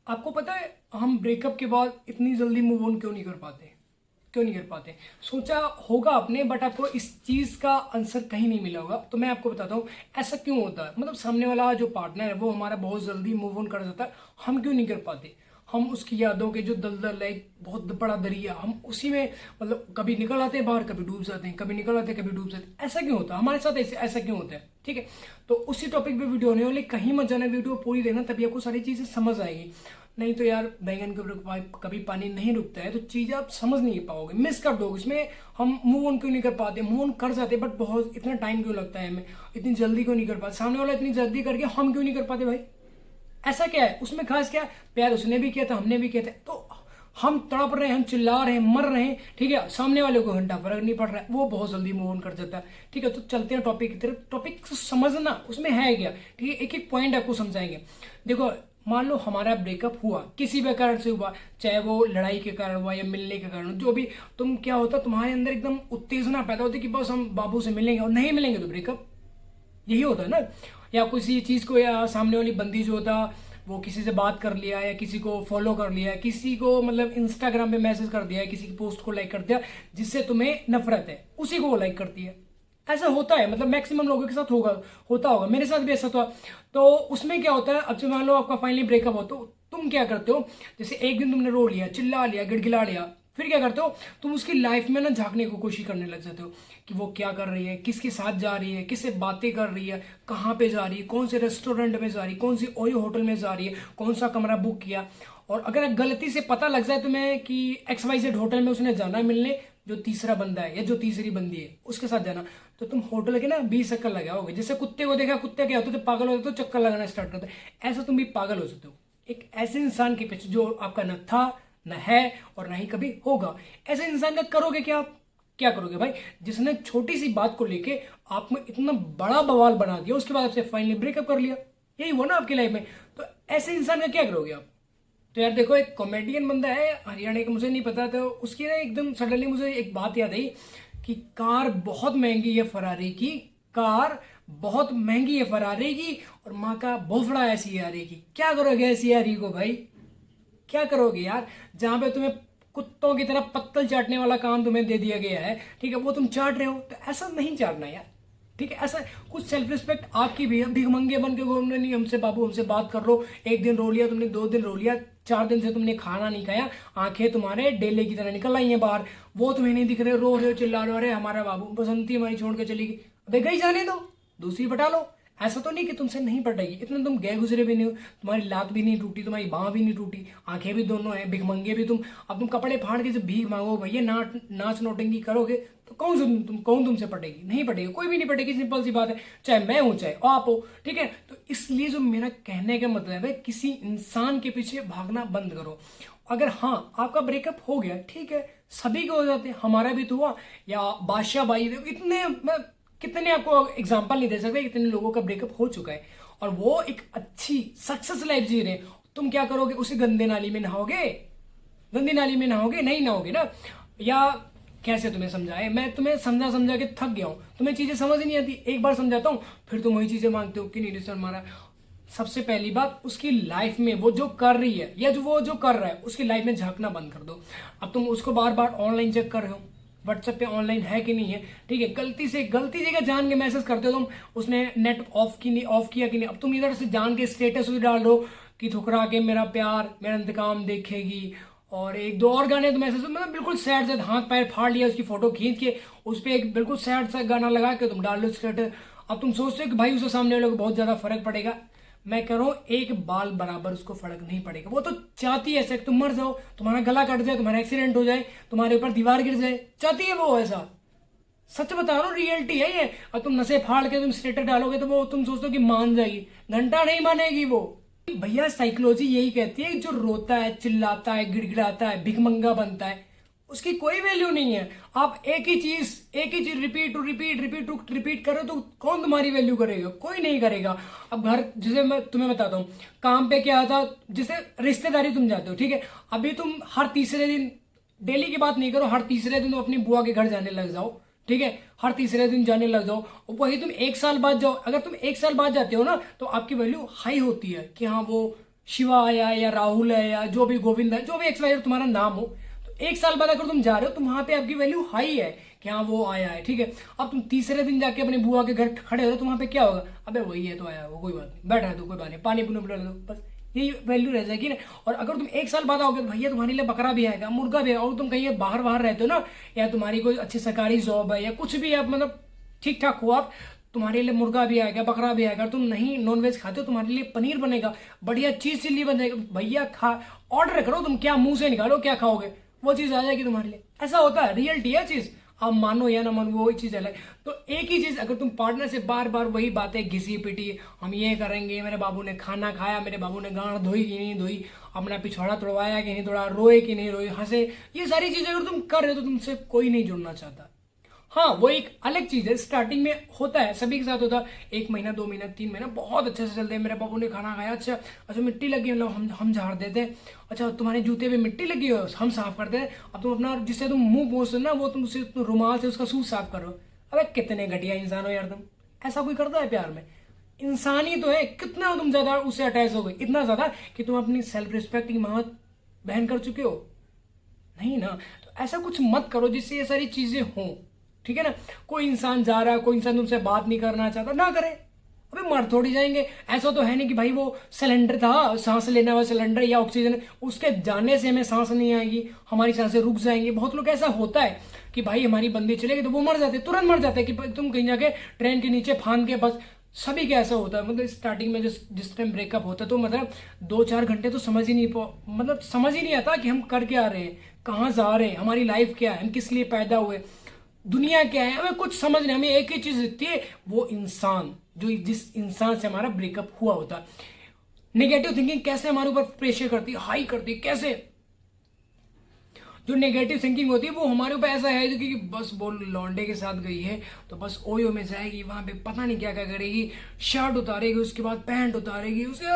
आपको पता है हम ब्रेकअप के बाद इतनी जल्दी मूव ऑन क्यों नहीं कर पाते? क्यों नहीं कर पाते? सोचा होगा आपने, बट आपको इस चीज का आंसर कहीं नहीं मिला होगा। तो मैं आपको बताता हूँ ऐसा क्यों होता है। मतलब सामने वाला जो पार्टनर है वो हमारा बहुत जल्दी मूव ऑन कर जाता है, हम क्यों नहीं कर पाते? हम उसकी यादों के जो दलदल है, एक बहुत बड़ा दरिया, हम उसी में मतलब कभी निकल आते हैं बाहर, कभी डूब जाते हैं, कभी निकल आते हैं, कभी डूब जाते हैं। ऐसा क्यों होता है हमारे साथ? ऐसा क्यों होता है? ठीक है, तो उसी टॉपिक पे वीडियो होने वाली, कहीं मत जाना, वीडियो पूरी देखना, तभी आपको सारी चीजें समझ आएगी। नहीं तो यार बैंगन के ऊपर कभी पानी नहीं रुकता है, तो चीजें आप समझ नहीं पाओगे, मिस कर दोगे। इसमें हम मूव ऑन क्यों नहीं कर पाते? मूव ऑन कर जाते बट बहुत इतना टाइम क्यों लगता है हमें? इतनी जल्दी क्यों नहीं कर पाते? सामने वाला इतनी जल्दी करके हम क्यों नहीं कर पाते भाई? ऐसा क्या है उसमें खास? क्या प्यार उसने भी किया था, हमने भी किया था, तो हम तड़प रहे हैं, हम चिल्ला रहे हैं, मर रहे हैं, ठीक है, सामने वाले को घंटा फर्क नहीं पड़ रहा है, वो बहुत जल्दी मूव ऑन कर जाता है। ठीक है, तो चलते हैं टॉपिक की तरफ। टॉपिक समझना उसमें है क्या, ठीक है, एक एक पॉइंट आपको समझाएंगे। देखो, मान लो हमारा ब्रेकअप हुआ, किसी भी कारण से हुआ, चाहे वो लड़ाई के कारण हुआ या मिलने के कारण, जो भी, तुम क्या होता तुम्हारे अंदर एकदम उत्तेजना पैदा होती कि बस हम बाबू से मिलेंगे, और नहीं मिलेंगे तो ब्रेकअप। यही होता है ना। या किसी चीज को, या सामने वाली बंदी जो होता वो किसी से बात कर लिया, या किसी को फॉलो कर लिया, किसी को मतलब इंस्टाग्राम पे मैसेज कर दिया, किसी की पोस्ट को लाइक कर दिया जिससे तुम्हें नफरत है, उसी को वो लाइक करती है। ऐसा होता है, मतलब मैक्सिमम लोगों के साथ होता होगा, मेरे साथ भी ऐसा था। तो उसमें क्या होता है, अब से मान लो आपका फाइनली ब्रेकअप हो, तो तुम क्या करते हो? जैसे एक दिन तुमने रो लिया, चिल्ला लिया, गिड़गिड़ा लिया, फिर क्या करते हो? तुम उसकी लाइफ में ना झांकने की कोशिश करने लग जाते हो कि वो क्या कर रही है, किसके साथ जा रही है, किससे बातें कर रही है, कहाँ पे जा रही है, कौन से रेस्टोरेंट में जा रही है, कौन सी ओयो होटल में जा रही है, कौन सा कमरा बुक किया। और अगर गलती से पता लग जाए तुम्हें कि XYZ होटल में उसने जाना है मिलने, जो तीसरा बंदा है या जो तीसरी बंदी है उसके साथ जाना, तो तुम होटल के ना 20 चक्कर लगाओगे। जैसे कुत्ते को देखा, कुत्ते क्या होते, तो पागल होते तो चक्कर लगाना स्टार्ट करते, ऐसा तुम भी पागल हो सकते हो एक ऐसे इंसान के पीछे जो आपका न था, न है, और ना ही कभी होगा। ऐसे इंसान का करोगे क्या आप? क्या करोगे भाई, जिसने छोटी सी बात को लेके आप में इतना बड़ा बवाल बना दिया, उसके बाद आपसे फाइनली ब्रेकअप कर लिया? यही हुआ ना आपकी लाइफ में। तो ऐसे इंसान का क्या करोगे आप? तो यार देखो, एक कॉमेडियन बंदा है हरियाणा का, मुझे नहीं पता, तो उसकी ना एकदम सडनली मुझे एक बात याद आई कि कार बहुत महंगी है फरारी की, कार बहुत महंगी है फरारी की, और माँ का बोफड़ा है सियारी की। क्या करोगे सियारी को भाई? क्या करोगे यार? जहां पे तुम्हें कुत्तों की तरह पत्तल चाटने वाला काम तुम्हें दे दिया गया है, ठीक है, वो तुम चाट रहे हो, तो ऐसा नहीं चाटना यार। ठीक है, ऐसा कुछ सेल्फ रिस्पेक्ट आपकी भी है। भिखमंगे बन के घूमने नहीं, हमसे बाबू हमसे बात कर लो। एक दिन रो लिया तुमने, 2 दिन रो लिया, 4 दिन से तुमने खाना नहीं खाया, आंखें तुम्हारे डेले की तरह निकल आई हैं बाहर, वो तुम्हें नहीं दिख रहे, रो रहे हो, चिल्ला रहे हो, अरे हमारा बाबू बसंती हमारी छोड़ के चली गई। अबे गई जाने दो, दूसरी पटा लो। ऐसा तो नहीं कि तुमसे नहीं पटेगी, इतने तुम गए गुजरे भी नहीं हो, तुम्हारी लात भी नहीं टूटी, तुम्हारी बाँह भी नहीं टूटी, आंखें भी दोनों हैं, भिखमंगे भी तुम। अब तुम कपड़े फाड़ के जब भीख मांगो भैया, नाच नोटेंगी करोगे, तो कौन तुमसे पटेगी? नहीं पटेगी, कोई भी नहीं पटेगी, सिंपल सी बात है, चाहे मैं हूं चाहे आप हो। ठीक है, तो इसलिए जो मेरा कहने का मतलब है, किसी इंसान के पीछे भागना बंद करो। अगर हाँ आपका ब्रेकअप हो गया, ठीक है, सभी को हो जाते हैं, हमारा भी तो हुआ। या बादशाह भाई, इतने मैं कितने आपको एग्जाम्पल नहीं दे सकते, कितने लोगों का ब्रेकअप हो चुका है और वो एक अच्छी सक्सेस लाइफ जी रहे हैं। तुम क्या करोगे? उसी गंदे नाली में नहाओगे? गंदी नाली में नहाओगे? नहीं नहाओगे ना। या कैसे तुम्हें समझाए, मैं तुम्हें समझा समझा के थक गया हूं, तुम्हें चीजें समझ नहीं आती, एक बार समझाता हूं फिर तुम वही चीजें मांगते हो कि नहीं सर हमारा। सबसे पहली बात, उसकी लाइफ में वो जो कर रही है या जो वो जो कर रहा है, उसकी लाइफ में झांकना बंद कर दो। अब तुम उसको बार बार ऑनलाइन चेक कर रहे हो, व्हाट्सएप पे ऑनलाइन है कि नहीं है, ठीक है, गलती जगह जान के मैसेज करते हो तुम, उसने नेट ऑफ किया कि नहीं। अब तुम इधर से जान के स्टेटस भी डाल रहे हो कि ठुकरा के मेरा प्यार मेरा इंतकाम देखेगी, और एक दो और गाने तुम ऐसे मतलब बिल्कुल सैड से हाथ पैर फाड़ लिया, उसकी फोटो खींच के उस पर एक बिल्कुल सैड सा गाना लगा के तुम डाल लो स्टेटस। अब तुम सोचते हो कि भाई उसके सामने वाले को बहुत ज्यादा फर्क पड़ेगा। मैं कह रहा हूं एक बाल बराबर उसको फर्क नहीं पड़ेगा। वो तो चाहती है ऐसे तुम मर जाओ, तुम्हारा गला कट जाए, तुम्हारा एक्सीडेंट हो जाए, तुम्हारे ऊपर दीवार गिर जाए, चाहती है वो ऐसा। सच बता रहा हूँ, रियलिटी है ये। और तुम नशे फाड़ के तुम स्टेटस डालोगे तो वो तुम सोचते हो कि मान जाएगी, घंटा नहीं मानेगी वो। भैया साइकोलॉजी यही कहती है, जो रोता है, चिल्लाता है, गिड़गिड़ाता है, भिखमंगा बनता है, उसकी कोई वैल्यू नहीं है। आप एक ही चीज रिपीट टू रिपीट करो तो कौन तुम्हारी वैल्यू करेगा? कोई नहीं करेगा। अब घर, जैसे मैं तुम्हें बताता हूँ, काम पे क्या था, जैसे रिश्तेदारी तुम जाते हो, ठीक है, अभी तुम हर तीसरे दिन, डेली की बात नहीं करो, हर तीसरे दिन तुम अपनी बुआ के घर जाने लग जाओ, ठीक है, हर तीसरे दिन जाने लग जाओ, और वही तुम 1 साल बाद जाओ। अगर तुम 1 साल बाद जाते हो ना, तो आपकी वैल्यू हाई होती है कि हाँ वो शिवा आया या राहुल है या जो भी गोविंद है, जो भी एक्स वाई तुम्हारा नाम हो, तो एक साल बाद अगर तुम जा रहे हो तो वहां पे आपकी वैल्यू हाई है कि हाँ वो आया है, ठीक है। अब तुम तीसरे दिन जाके अपने बुआ के घर खड़े हो तो वहां पे क्या होगा, अबे वही है तो आया वो, कोई बात नहीं, बैठा है तो कोई बात नहीं, पानी पुनी पिला दो, बस यही वैल्यू रह जाएगी ना। और अगर तुम एक साल बाद आओगे तो भैया तुम्हारे लिए बकरा भी आएगा, मुर्गा भी आएगा, और तुम कहीं बाहर बाहर रहते हो ना, या तुम्हारी कोई अच्छी सरकारी जॉब है या कुछ भी है, मतलब ठीक ठाक हो आप, तुम्हारे लिए मुर्गा भी आएगा, बकरा भी आएगा। तुम नहीं नॉनवेज खाते हो, तुम्हारे लिए पनीर बनेगा, बढ़िया चीज चिल्ली बन जाएगा, भैया खा ऑर्डर करो, तुम क्या मुंह से निकालो क्या खाओगे, वो चीज आ जाएगी तुम्हारे लिए। ऐसा होता है, रियलिटी है चीज, आप मानो या ना मानो वो चीज अलग। तो एक ही चीज अगर तुम पार्टनर से बार बार वही बातें घिसी पिटी, हम ये करेंगे, मेरे बाबू ने खाना खाया, मेरे बाबू ने गांड धोई कि नहीं धोई, अपना पिछवाड़ा तोड़वाया कि नहीं तोड़ा, रोए कि नहीं रोए, हंसे, ये सारी चीजें अगर तुम कर रहे हो तो तुमसे कोई नहीं जुड़ना चाहता। हाँ वो एक अलग चीज है, स्टार्टिंग में होता है, सभी के साथ होता है, 1 महीना 2 महीना 3 महीना बहुत अच्छे से चलते हैं, मेरे बाबू ने खाना खाया, अच्छा अच्छा मिट्टी लगी, मतलब हम झाड़ देते हैं, अच्छा तुम्हारे जूते पे मिट्टी लगी हो, हम साफ करते हैं, अब तुम अपना जिससे तुम मुंह पोंछते हो ना, वो तुम उसे रुमाल से उसका सूप साफ करो। अरे कितने घटिया इंसान हो यार तुम, ऐसा कोई करता है प्यार में? इंसान ही तो है, कितना तुम ज्यादा उससे अटैच हो गए, इतना ज्यादा कि तुम अपनी सेल्फ रिस्पेक्ट की मां बहन कर चुके हो। नहीं ना, तो ऐसा कुछ मत करो जिससे ये सारी चीजें हों, ठीक है ना। कोई इंसान जा रहा है, कोई इंसान तुमसे बात नहीं करना चाहता, ना करे, अबे मर थोड़ी जाएंगे। ऐसा तो है नहीं कि भाई वो सिलेंडर था, सांस लेने वाला सिलेंडर या ऑक्सीजन, उसके जाने से हमें सांस नहीं आएगी, हमारी सांसें रुक जाएंगी। बहुत लोग ऐसा होता है कि भाई हमारी बंदी चलेगी तो वो मर जाते, तुरंत मर जाते कि तुम कहीं जाके ट्रेन के नीचे फांद के, बस सभी का ऐसा होता है। मतलब स्टार्टिंग में जिस टाइम ब्रेकअप होता है तो मतलब 2-4 घंटे तो समझ ही नहीं मतलब समझ ही नहीं आता कि हम कर क्या रहे हैं, कहाँ जा रहे हैं, हमारी लाइफ क्या है, हम किस लिए पैदा हुए, दुनिया क्या है, हमें कुछ समझ नहीं। हमें एक ही चीज दिखती है, वो इंसान जो जिस इंसान से हमारा ब्रेकअप हुआ होता है। नेगेटिव थिंकिंग कैसे हमारे ऊपर प्रेशर करती है, हाई करती है, कैसे? जो नेगेटिव थिंकिंग होती है वो हमारे ऊपर ऐसा है कि बस वो लौंडे के साथ गई है तो बस ओयो में जाएगी, वहां पे पता नहीं क्या क्या करेगी, शर्ट उतारेगी, उसके बाद पैंट उतारेगी, उसे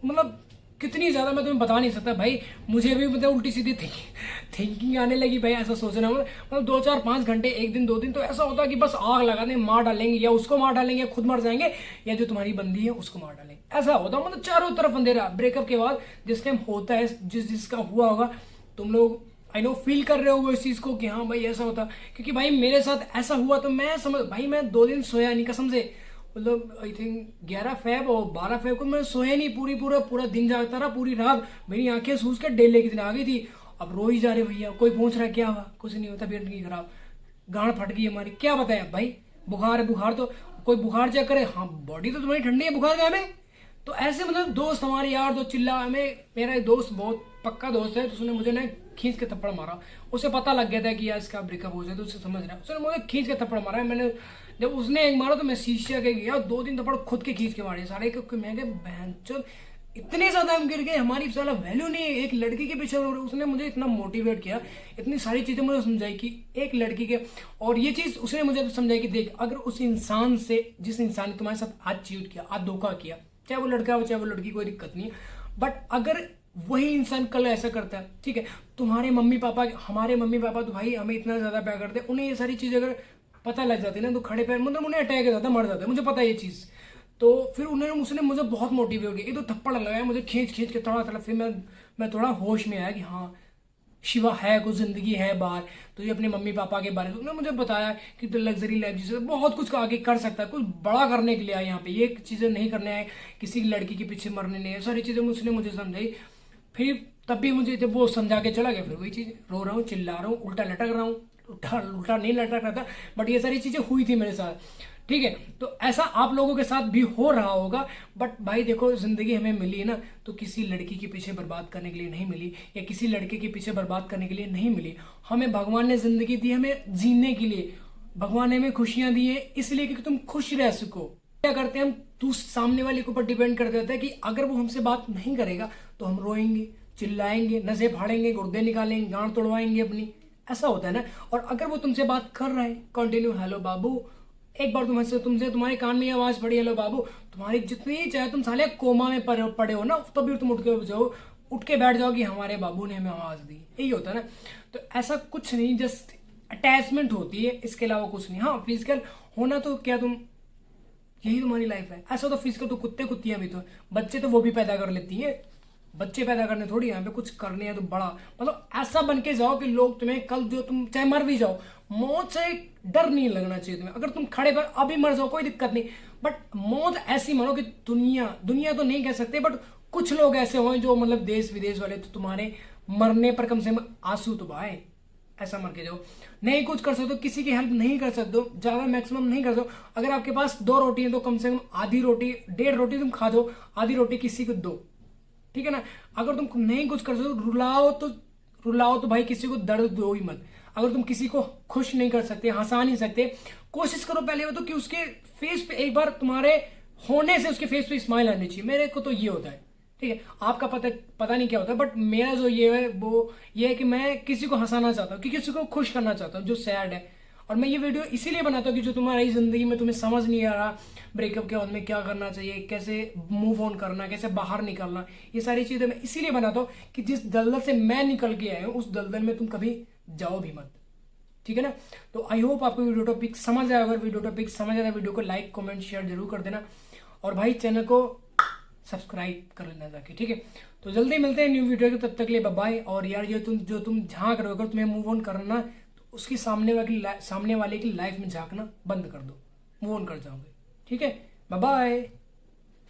मतलब कितनी ज्यादा मैं तुम्हें बता नहीं सकता भाई। मुझे भी मतलब उल्टी सीधी थिंकिंग आने लगी भाई, ऐसा सोचना मतलब 2-4-5 घंटे, 1 दिन 2 दिन तो ऐसा होता है कि बस आग लगा दें, मार डालेंगे, या उसको मार डालेंगे, या खुद मर जाएंगे, या जो तुम्हारी बंदी है उसको मार डालेंगे। ऐसा होता है, मतलब चारों तरफ अंधेरा। ब्रेकअप के बाद जिस टाइम होता है, जिसका हुआ होगा, तुम लोग आई नो फील कर रहे हो इस चीज को कि हाँ भाई ऐसा होता, क्योंकि भाई मेरे साथ ऐसा हुआ तो मैं समझ भाई, मैं 2 दिन सोया नहीं कसम से, मतलब आई थिंक 11 फेब और 12 फेब को मैं सोया नहीं, पूरा दिन जागता रहा, पूरी रात मेरी आंखें सूज कर डेले की दिन आ गई थी। अब रो ही जा रहे भैया, कोई पूछ रहा क्या हुआ, कुछ नहीं होता, तबीयत नहीं खराब, गांड फट गई हमारी, क्या बताया भाई, बुखार है, बुखार तो कोई बुखार चेक करे, हाँ बॉडी तो तुम्हारी ठंडी है, बुखार क्या हमें। तो ऐसे मतलब दोस्त हमारे यार तो चिल्ला, हमें मेरा एक दोस्त बहुत पक्का दोस्त है, तो उसने मुझे ना खींच के थप्पड़ मारा, उसे पता लग गया था कि यार इसका ब्रेकअप हो जाए, तो उसे समझ रहा है, उसने मुझे खींच के थप्पड़ मारा। मैंने जब उसने एक मारा तो मैं शीशे के गया, 2-3 थप्पड़ खुद के खींच के मारे सारे, क्योंकि मैं क्या बहन इतने ज्यादा हम गिर गए, हमारी साला वैल्यू नहीं है एक लड़की के पीछे। उसने मुझे इतना मोटिवेट किया, इतनी सारी चीजें मुझे समझाई कि एक लड़की के, और ये चीज उसने मुझे समझाई कि देख, अगर उस इंसान से, जिस इंसान ने तुम्हारे साथ आज चीट किया, आज धोखा किया, चाहे वो लड़का हो चाहे वो लड़की, कोई दिक्कत नहीं है, बट अगर वही इंसान कल ऐसा करता है, ठीक है, तुम्हारे मम्मी पापा, हमारे मम्मी पापा तो भाई हमें इतना ज्यादा प्यार करते हैं, उन्हें ये सारी चीजें अगर पता लग जाती है ना तो खड़े पैर, मतलब उन्हें अटैक आ जाता, मर जाता है, मुझे पता है ये चीज। तो फिर उसने मुझे बहुत मोटिवेट किया, ये तो थप्पड़ लगाया मुझे खींच खींच के, थोड़ा फिर मैं थोड़ा होश में आया कि हाँ शिवा है, कुछ जिंदगी है बाहर, तो ये अपने मम्मी पापा के बारे में उन्होंने मुझे बताया कि तो लग्जरी लाइफ जिसे बहुत कुछ आगे कर सकता है, कुछ बड़ा करने के लिए आए यहाँ पे, ये चीजें नहीं करने आए, किसी लड़की के पीछे मरने नहीं, सारी चीजें उसने मुझे समझाई। फिर तब भी मुझे जब वो समझा के चला गया, फिर वही चीज, रो रहा हूँ, चिल्ला रहा हूँ, उल्टा लटक रहा हूँ, उल्टा नहीं लटक रहा था, बट ये सारी चीजें हुई थी मेरे साथ, ठीक है। तो ऐसा आप लोगों के साथ भी हो रहा होगा, बट भाई देखो जिंदगी हमें मिली है ना, तो किसी लड़की के पीछे बर्बाद करने के लिए नहीं मिली, या किसी लड़के के पीछे बर्बाद करने के लिए नहीं मिली। हमें भगवान ने जिंदगी दी हमें जीने के लिए, भगवान ने हमें खुशियां दी है इसलिए कि तुम खुश रह सको। क्या करते हैं हम, तू सामने वाले के ऊपर डिपेंड कर देता है कि अगर वो हमसे बात नहीं करेगा तो हम रोएंगे, चिल्लाएंगे, नसें फाड़ेंगे, गुर्दे निकालेंगे, गांड तोड़वाएंगे अपनी, ऐसा होता है ना। और अगर वो तुमसे बात कर रहा है कंटिन्यू, हेलो बाबू, एक बार तुमसे तुम्हारे कान में आवाज पड़ी हेलो बाबू, तुम्हारी जितनी चाहे तुम साले कोमा में पड़े हो ना, तब भी तुम उठ के बैठ जाओ कि हमारे बाबू ने हमें आवाज दी, यही होता है ना। तो ऐसा कुछ नहीं, जस्ट अटैचमेंट होती है, इसके अलावा कुछ नहीं। हाँ फिजिकल होना तो क्या, तुम यही तुम्हारी लाइफ है, ऐसा तो फिजिकल तो कुत्ते कुत्तियां भी तो, बच्चे तो वो भी पैदा कर लेती है, बच्चे पैदा करने थोड़ी, यहाँ पे कुछ करने हैं तो बड़ा, मतलब ऐसा बन के जाओ कि लोग तुम्हें कल जो तुम चाहे मर भी जाओ, मौत से डर नहीं लगना चाहिए तुम्हें। अगर तुम खड़े पर अभी मर जाओ कोई दिक्कत नहीं, बट मौत ऐसी मरो कि दुनिया तो नहीं कह सकते, बट कुछ लोग ऐसे हों जो मतलब देश विदेश वाले तो तुम्हारे मरने पर कम से कम आंसू तो बहाए, ऐसा मर के जाओ। नहीं कुछ कर सकते हो, किसी की हेल्प नहीं कर सकते हो, ज्यादा मैक्सिमम नहीं कर सकते हो। अगर आपके पास 2 रोटी है तो कम से कम आधी रोटी, 1.5 रोटी तुम खा जाओ, आधी रोटी किसी को दो, ठीक है ना। अगर तुम नहीं कुछ कर सकते, रुलाओ तो भाई किसी को दर्द दो ही मत। अगर तुम किसी को खुश नहीं कर सकते, हंसा नहीं सकते, कोशिश करो पहले तो कि उसके फेस पे एक बार तुम्हारे होने से उसके फेस पे स्माइल आनी चाहिए। मेरे को तो ये होता है, ठीक है। आपका पता नहीं क्या होता है, बट मेरा जो ये है वो ये है कि मैं किसी को हंसाना चाहता हूँ, कि किसी को खुश करना चाहता हूँ जो सैड है। और मैं ये वीडियो इसीलिए बनाता हूँ कि जो तुम्हारी जिंदगी में तुम्हें समझ नहीं आ रहा ब्रेकअप के बाद में क्या करना चाहिए, कैसे मूव ऑन करना, कैसे बाहर निकलना, ये सारी चीजें मैं इसीलिए बनाता हूँ कि जिस दलदल से मैं निकल के आया हूँ उस दलदल में तुम कभी जाओ भी मत, ठीक है ना। तो आई होप आपको वीडियो टॉपिक समझ आया। अगर वीडियो टॉपिक समझ आया वीडियो को लाइक कमेंट शेयर जरूर कर देना, और भाई चैनल को सब्सक्राइब कर लेना जाके, ठीक है। तो जल्दी मिलते हैं न्यू वीडियो के, तब तक के लिए बाय बाय। और यार ये जो तुम झांक रहे हो, अगर तुम्हें मूव ऑन करना तो उसकी सामने वाले की लाइफ में झांकना बंद कर दो, मूव ऑन कर जाओगे, ठीक है। Bye bye.